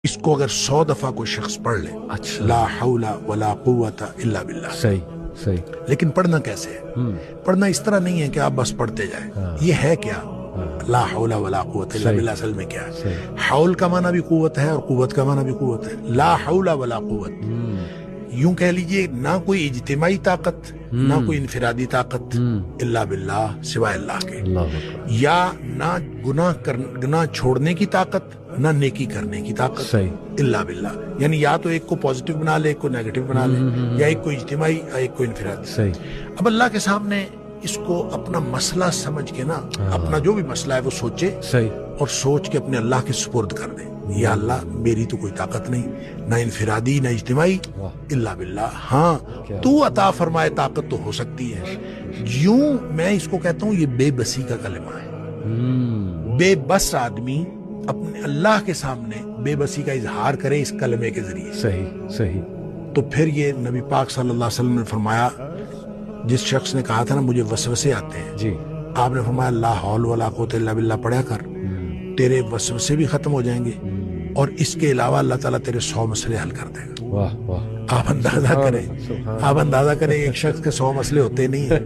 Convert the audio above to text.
इसको अगर 100 दफा कोई शख्स पढ़ ले, अच्छा। ला हौला वला कुव्वता इल्ला बिल्लाह, सही सही। लेकिन पढ़ना कैसे है? पढ़ना इस तरह नहीं है कि आप बस पढ़ते जाएं। ये है क्या? ला हौला वला कुव्वता इल्ला बिल्लाह असल में क्या है? हौल का माना भी कुव्वत है और कुव्वत का माना भी कुव्वत है। ला हौला वला कुव्वत, यूं कह लीजिए ना कोई इज्तिमाई ताकत, ना कोई इनफिरादी ताकत, इल्ला बिल्लाह, सिवाय अल्लाह के। या ना गुनाह छोड़ने की ताकत, ना नेकी करने की ताकत, सही। इल्ला बिल्लाह। यानी या तो एक को पॉजिटिव बना ले, एक को नेगेटिव बना ले, या एक को इज्तिमाई या एक को इनफिरादी। सही। अब अल्लाह के सामने इसको अपना मसला समझ के ना, अपना जो भी मसला है वो सोचे, सही। और सोच के अपने अल्लाह के सुपुर्द कर दे। या अल्लाह, मेरी तो कोई ताकत नहीं, ना इनफिरादी ना इज्तिमाई, इल्ला बिल्लाह। हाँ, तू अता फरमाए ताकत तो हो सकती है। यूं मैं इसको कहता हूं, ये बेबसी का कलमा है। बेबस आदमी अपने अल्लाह के सामने बेबसी का इजहार करे इस कलमे के जरिए। सही सही। तो फिर ये नबी पाक सल्लल्लाहु अलैहि वसल्लम ने फरमाया, जिस शख्स ने कहा था ना मुझे वसवसे आते हैं, जी। आपने फरमाया ला हौल वला कुव्वता इल्ला बिल्लाह पढ़ा कर, तेरे वसवसे भी खत्म हो जाएंगे और इसके अलावा अल्लाह ताला तेरे 100 मसले हल कर देगा। वाह वाह। आप अंदाजा करें, एक शख्स के 100 मसले होते नहीं है।